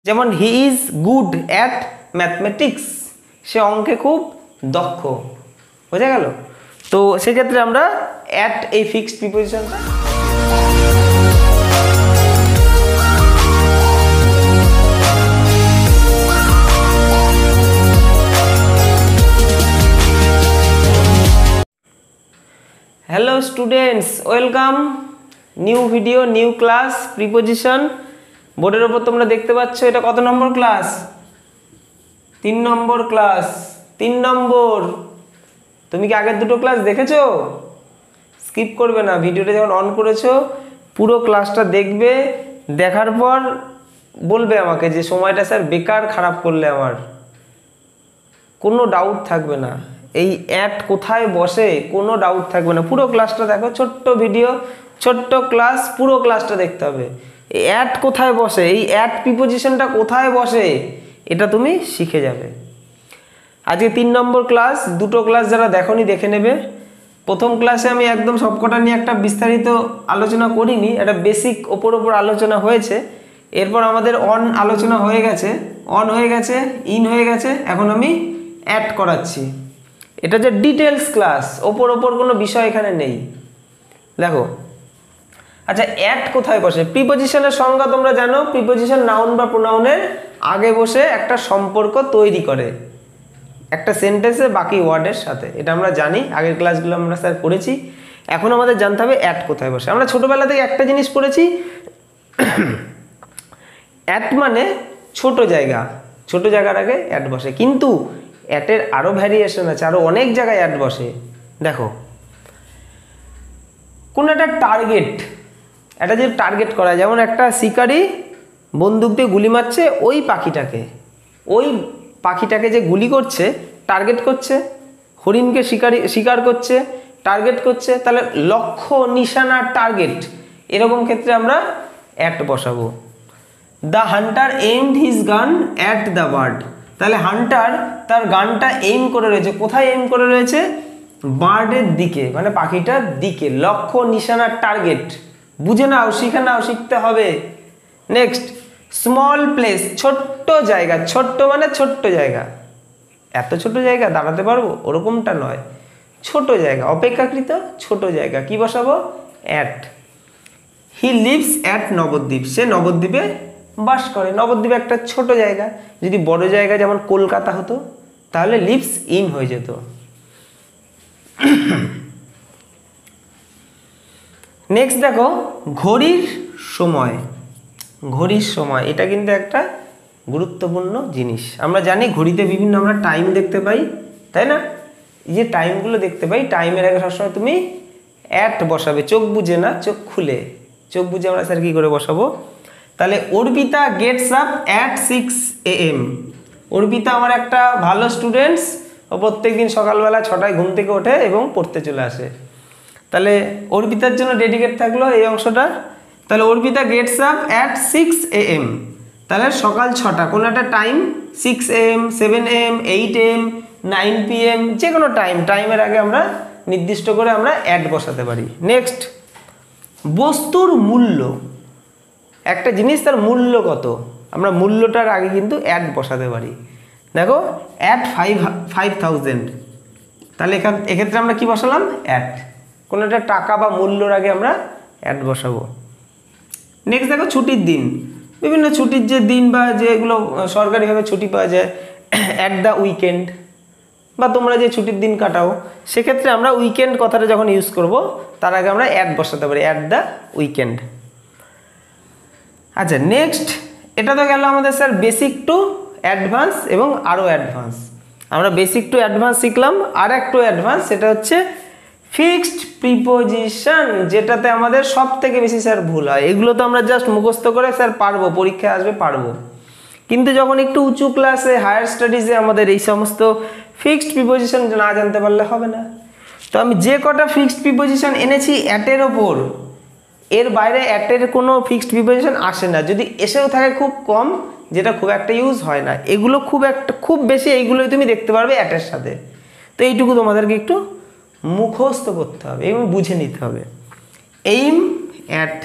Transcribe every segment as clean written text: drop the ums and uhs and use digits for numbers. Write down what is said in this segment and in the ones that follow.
যেমন he is good at mathematics, সে অঙ্কে খুব দক্ষ, বোঝা গেল। তো সেক্ষেত্রে আমরা অ্যাট এই ফিক্সড প্রিপোজিশনটা hello students, welcome, new video, new class, preposition. বোর্ডের ওপর তোমরা দেখতে পাচ্ছ এটা কত নম্বর ক্লাস? 3 নম্বর ক্লাস। 3 নম্বর। তুমি কি আগের দুটো ক্লাস দেখেছো? স্কিপ করবে না, ভিডিওটা যখন অন করেছো পুরো ক্লাসটা দেখবে, দেখার পর বলবে আমাকে যে সময়টা স্যার বেকার খারাপ করলে, আমার কোনো ডাউট থাকবে না। এই অ্যাট কোথায় বসে কোনো ডাউট থাকবে না, পুরো ক্লাসটা দেখো, ছোট্ট ভিডিও, ছোট্ট ক্লাস, পুরো ক্লাসটা দেখতে হবে। এই অ্যাট কোথায় বসে, এই অ্যাট প্রিপোজিশনটা কোথায় বসে, এটা তুমি শিখে যাবে। আজকে 3 নম্বর ক্লাস। দুটো ক্লাস যারা দেখোনি দেখে নেবে। প্রথম ক্লাসে আমি একদম সবকটা নিয়ে একটা বিস্তারিত আলোচনা করিনি, একটা বেসিক ওপর আলোচনা হয়েছে। এরপর আমাদের অন আলোচনা হয়ে গেছে, অন হয়ে গেছে, ইন হয়ে গেছে, এখন আমি অ্যাড করাচ্ছি। এটা যে ডিটেলস ক্লাস, ওপর কোনো বিষয় এখানে নেই। দেখো, আচ্ছা, অ্যাট কোথায় বসে? প্রিপোজিশনের সংজ্ঞা তোমরা জানো, প্রিপোজিশন নাউন বা প্রোনাউনের আগে বসে একটা সম্পর্ক তৈরি করে একটা সেন্টেন্সে বাকি ওয়ার্ডের সাথে, এটা আমরা জানি, আগের ক্লাসগুলো আমরা স্যার করেছি। এখন আমাদের জানতে হবে অ্যাট কোথায় বসে। আমরা ছোটবেলা থেকে একটা জিনিস পড়েছি, অ্যাট মানে ছোট জায়গা, ছোট জায়গার আগে অ্যাট বসে। কিন্তু অ্যাটের আরও ভ্যারিয়েশন আছে, আরও অনেক জায়গায় অ্যাট বসে। দেখো, কোনো একটা টার্গেট, একটা যে টার্গেট করা, যেমন একটা শিকারি বন্দুক দিয়ে গুলি মারছে ওই পাখিটাকে যে গুলি করছে, টার্গেট করছে, হরিণকে শিকার করছে, টার্গেট করছে, তাহলে লক্ষ্য, নিশানা, টার্গেট, এরকম ক্ষেত্রে আমরা অ্যাট বসাবো। দ্য হান্টার এইমড হিজ গান অ্যাট দ্য বার্ড, তাহলে হান্টার তার গানটা এইম করে রয়েছে, কোথায় এইম করে রয়েছে? বার্ডের দিকে, মানে পাখিটার দিকে। লক্ষ্য, নিশানা, টার্গেট, বুঝে নাও, শিখে নাও, শিখতে হবে। নেক্সট, স্মল প্লেস, ছোট্ট জায়গা। ছোট্ট মানে ছোট্ট জায়গা, এত ছোট জায়গা দাঁড়াতে পারবো ওরকমটা নয়, ছোট জায়গা, অপেক্ষাকৃত ছোট জায়গা, কি বসাবো? At. He lives at Nabadwip, সে নবদ্বীপে বাস করে। নবদ্বীপ একটা ছোট জায়গা, যদি বড় জায়গা যেমন কলকাতা হতো তাহলে লিভস ইন হয়ে যেত। নেক্সট দেখো, ঘড়ির সময়। ঘড়ির সময় এটা কিন্তু একটা গুরুত্বপূর্ণ জিনিস। আমরা জানি ঘড়িতে বিভিন্ন আমরা টাইম দেখতে পাই, তাই না? এই যে টাইমগুলো দেখতে পাই, টাইমের আগে সবসময় তুমি অ্যাট বসাবে, চোখ বুঝে না, চোখ খুলে। চোখ বুঝে আমরা স্যার কী করে বসাবো? তাহলে Arpita gets up at 6 AM। Arpita আমার একটা ভালো স্টুডেন্টস, ও প্রত্যেকদিন সকালবেলা 6টায় ঘুম থেকে ওঠে এবং পড়তে চলে আসে। তাহলে অর্পিতার জন্য ডেডিকেট থাকলো এই অংশটা। তাহলে Arpita gets up at 6 AM, তাহলে সকাল 6টা, কোনো একটা time, 6 AM, 7 AM, 8 AM, 9 PM, যে কোনো টাইমের আগে আমরা নির্দিষ্ট করে আমরা অ্যাড বসাতে পারি। নেক্সট, বস্তুর মূল্য। একটা জিনিস তার মূল্য কত, আমরা মূল্যটার আগে কিন্তু অ্যাড বসাতে পারি। দেখো, অ্যাট 5,000, তাহলে এক্ষেত্রে আমরা কি বসালাম? অ্যাট। কোনো একটা টাকা বা মূল্যর আগে আমরা অ্যাড বসাবো। নেক্সট দেখো, ছুটির দিন। বিভিন্ন ছুটির যে দিন বা যেগুলো সরকারিভাবে ছুটি পাওয়া যায়, অ্যাট দ্য উইকেন্ড, বা তোমরা যে ছুটির দিন কাটাও, সেক্ষেত্রে আমরা উইকেন্ড কথাটা যখন ইউজ করব তার আগে আমরা অ্যাড বসাতে পারি, অ্যাট দ্য উইকেন্ড। আচ্ছা, নেক্সট, এটা তো গেল আমাদের স্যার বেসিক টু অ্যাডভান্স এবং আরও অ্যাডভান্স। আমরা বেসিক টু অ্যাডভান্স শিখলাম, আর একটু অ্যাডভান্স, সেটা হচ্ছে ফিক্সড প্রিপোজিশন, যেটাতে আমাদের সব থেকে বেশি স্যার ভুল হয়। এগুলো তো আমরা জাস্ট মুখস্থ করে স্যার পারবো, পরীক্ষায় আসবে পারবো, কিন্তু যখন একটু উঁচু ক্লাসে, হায়ার স্টাডিজে আমাদের এই সমস্ত ফিক্সড প্রিপোজিশন না জানতে পারলে হবে না। তো আমি যে কটা ফিক্সড প্রিপোজিশন এনেছি অ্যাটের ওপর, এর বাইরে অ্যাটের কোনো ফিক্সড প্রিপোজিশন আসে না, যদি এসেও থাকে খুব কম, যেটা খুব একটা ইউজ হয় না। এগুলো খুব বেশি এইগুলোই তুমি দেখতে পারবে অ্যাটের সাথে। তো এইটুকু তোমাদেরকে একটু মুখস্থ করতে হবে এবং বুঝে নিতে হবে। এইম অ্যাট,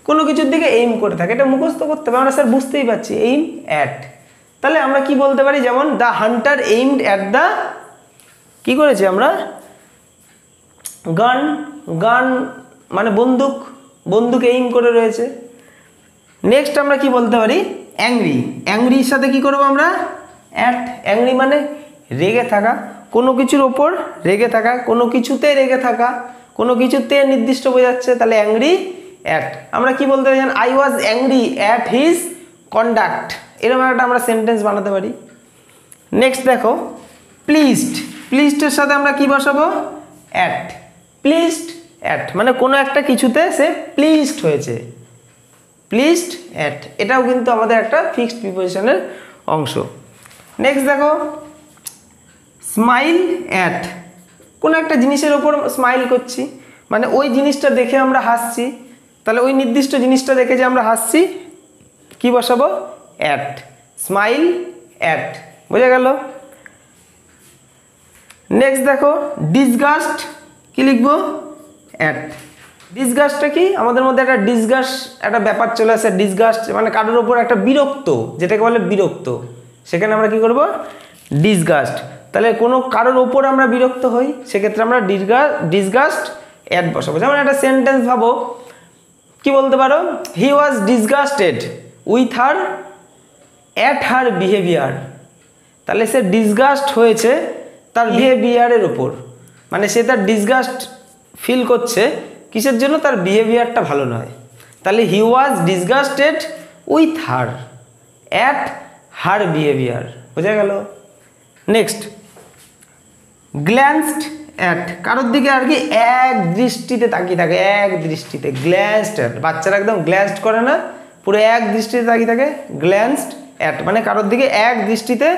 কোনো কিছুর দিকে এইম করে থাকে, এটা মুখস্থ করতে হবে। আমরা স্যার বুঝতেই পারছি এইম অ্যাট, তাহলে আমরা কি বলতে পারি, যেমন the Hunter aimed at the, কি করেছে আমরা, গান, গান মানে বন্দুক, বন্দুক এইম করে রয়েছে। নেক্সট আমরা কি বলতে পারি, অ্যাংরি, অ্যাংরির সাথে কি করবো আমরা, অ্যাট, অ্যাংরি মানে রেগে থাকা, কোনো কিছুর ওপর রেগে থাকা, কোনো কিছুতে রেগে থাকা, কোনো কিছুতে নির্দিষ্ট বোঝাচ্ছে, তাহলে অ্যাংরি অ্যাট। আমরা কি বলতে পারি, I was angry at his conduct, এরকম একটা আমরা সেন্টেন্স বানাতে পারি। নেক্সট দেখো প্লিজড, প্লিজডের সাথে আমরা কি বসাবো, অ্যাট, প্লিজড অ্যাট মানে কোনো একটা কিছুতে সে প্লিজড হয়েছে, প্লিজড অ্যাট, এটাও কিন্তু আমাদের একটা ফিক্সড প্রিপোজিশনের অংশ। নেক্সট দেখো স্মাইল অ্যাট, কোনো একটা জিনিসের ওপর স্মাইল করছি, মানে ওই জিনিসটা দেখে আমরা হাসছি, তাহলে ওই নির্দিষ্ট জিনিসটা দেখে যে আমরা হাসছি, কি বসাবো, অ্যাট, স্মাইল অ্যাট, বোঝা গেল। নেক্সট দেখো ডিসগাস্ট, কি লিখবো, অ্যাট। ডিসগাস্টটা কি, আমাদের মধ্যে একটা ডিসগাস্ট একটা ব্যাপার চলে আসে, ডিসগাস্ট মানে কারোর ওপর একটা বিরক্ত, যেটাকে বলে বিরক্ত, সেখানে আমরা কি করব, ডিসগাস্ট। তাহলে কোনো কারোর ওপর আমরা বিরক্ত হই, সেক্ষেত্রে আমরা ডিসগাস্ট অ্যাট বসাবো। যেমন একটা সেন্টেন্স ভাবো, কি বলতে পারো, he was disgusted with her at her behaviour, তাহলে সে ডিসগাস্ট হয়েছে তার বিহেভিয়ারের ওপর, মানে সে তার ডিসগাস্ট ফিল করছে কিসের জন্য, তার বিহেভিয়ারটা ভালো নয়, তাহলে he was disgusted with her at her behaviour, বোঝা গেল। নেক্সট গ্ল্যান্সড অ্যাট, কারোর দিকে আর কি এক দৃষ্টিতে তাকিয়ে থাকে, এক দৃষ্টিতে, গ্ল্যান্সড অ্যাট, বাচ্চারা একদম গ্ল্যান্সড করে না, পুরো এক দৃষ্টিতে তাকিয়ে থাকে, গ্ল্যান্সড অ্যাট মানে কারোর দিকে এক দৃষ্টিতে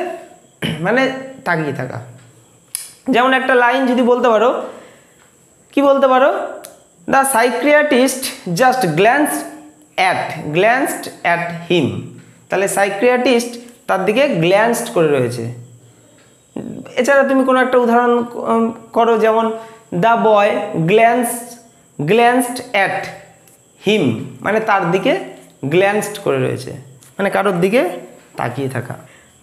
মানে তাকিয়ে থাকা। যেমন একটা লাইন যদি বলতে পারো, কি বলতে পারো, the psychiatrist just glanced at him, তাহলে সাইকিয়াট্রিস্ট তার দিকে গ্ল্যান্সড করে রয়েছে। এছাড়া তুমি কোনো একটা উদাহরণ করো, যেমন দ্য বয় গ্ল্যান্সড অ্যাট হিম মানে তার দিকে গ্ল্যান্সড করে রয়েছে, মানে কারোর দিকে তাকিয়ে থাকা।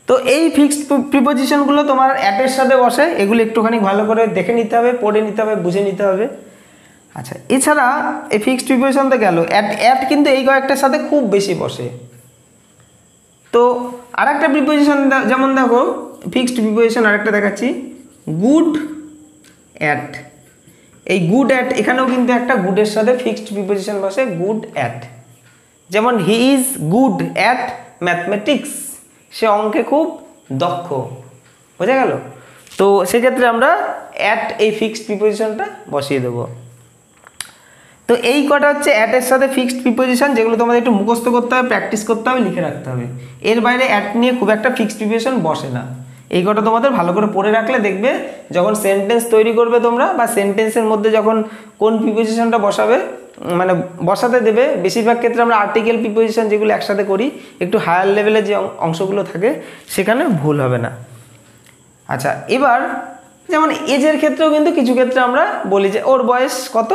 তো এই ফিক্সড প্রিপোজিশনগুলো তোমার অ্যাটের সাথে বসে, এগুলো একটুখানি ভালো করে দেখে নিতে হবে, পড়ে নিতে হবে, বুঝে নিতে হবে। আচ্ছা, এছাড়া এই ফিক্সড প্রিপোজিশন তো গেল, অ্যাট কিন্তু এই কয়েকটার সাথে খুব বেশি বসে। তো আরেকটা প্রিপোজিশন, যেমন দেখো ফিক্সড প্রিপোজিশন আরেকটা দেখাচ্ছি, গুড অ্যাট, এই গুড অ্যাট এখানেও কিন্তু একটা গুডের সাথে ফিক্সড প্রিপোজিশন বসে, গুড অ্যাট। যেমন he is good at mathematics, সে অঙ্কে খুব দক্ষ, বোঝা গেল। তো সেক্ষেত্রে আমরা অ্যাট এই ফিক্সড প্রিপোজিশনটা বসিয়ে দেবো। তো এই কটা হচ্ছে অ্যাটের সাথে ফিক্সড প্রিপোজিশন, যেগুলো তোমাদের একটু মুখস্থ করতে হবে, প্র্যাকটিস করতে হবে, লিখে রাখতে হবে। এর বাইরে অ্যাট নিয়ে খুব একটা ফিক্সড প্রিপোজিশন বসে না। এই কটা তোমাদের ভালো করে পড়ে রাখলে দেখবে যখন সেন্টেন্স তৈরি করবে তোমরা, বা সেন্টেন্সের মধ্যে যখন কোন প্রিপোজিশনটা বসাবে, মানে বসাতে দেবে, বেশিরভাগ ক্ষেত্রে আমরা আর্টিকেল প্রিপোজিশন যেগুলো একসাথে করি, একটু হায়ার লেভেলে যে অংশগুলো থাকে সেখানে ভুল হবে না। আচ্ছা, এবার যেমন এজের ক্ষেত্রেও কিন্তু কিছু ক্ষেত্রে আমরা বলি যে ওর বয়স কত,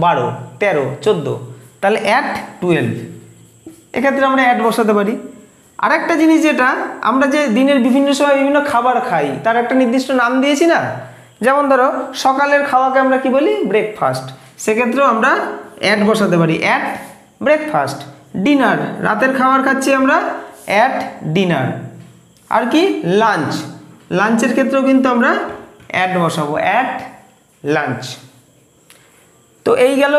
12, 13, 14, তাহলে অ্যাট 12, এক্ষেত্রে আমরা অ্যাট বসাতে পারি। আরেকটা জিনিস, যেটা আমরা যে দিনের বিভিন্ন সময় বিভিন্ন খাবার খাই, তার একটা নির্দিষ্ট নাম দিয়েছি না, যেমন ধরো সকালের খাওয়াকে আমরা কি বলি, ব্রেকফাস্ট, সেক্ষেত্রেও আমরা অ্যাট বসাতে পারি, অ্যাট ব্রেকফাস্ট। ডিনার, রাতের খাবার খাচ্ছি আমরা, অ্যাট ডিনার। আর কি লাঞ্চ, লাঞ্চের ক্ষেত্রেও কিন্তু আমরা অ্যাট বসাবো, অ্যাট লাঞ্চ। তো এই গেল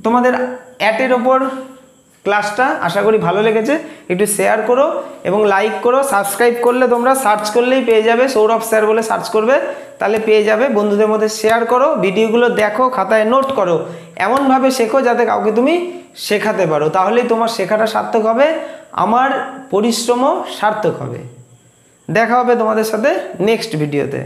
তোমাদের অ্যাটের ওপর ক্লাসটা, আশা করি ভালো লেগেছে। একটু শেয়ার করো এবং লাইক করো, সাবস্ক্রাইব করলে তোমরা সার্চ করলেই পেয়ে যাবে, সৌরভ স্যার বলে সার্চ করবে, তাহলে পেয়ে যাবে। বন্ধুদের মধ্যে শেয়ার করো, ভিডিওগুলো দেখো, খাতায় নোট করো, এমনভাবে শেখো যাতে কাউকে তুমি শেখাতে পারো, তাহলেই তোমার শেখাটা সার্থক হবে, আমার পরিশ্রমও সার্থক হবে। দেখা হবে তোমাদের সাথে নেক্সট ভিডিওতে।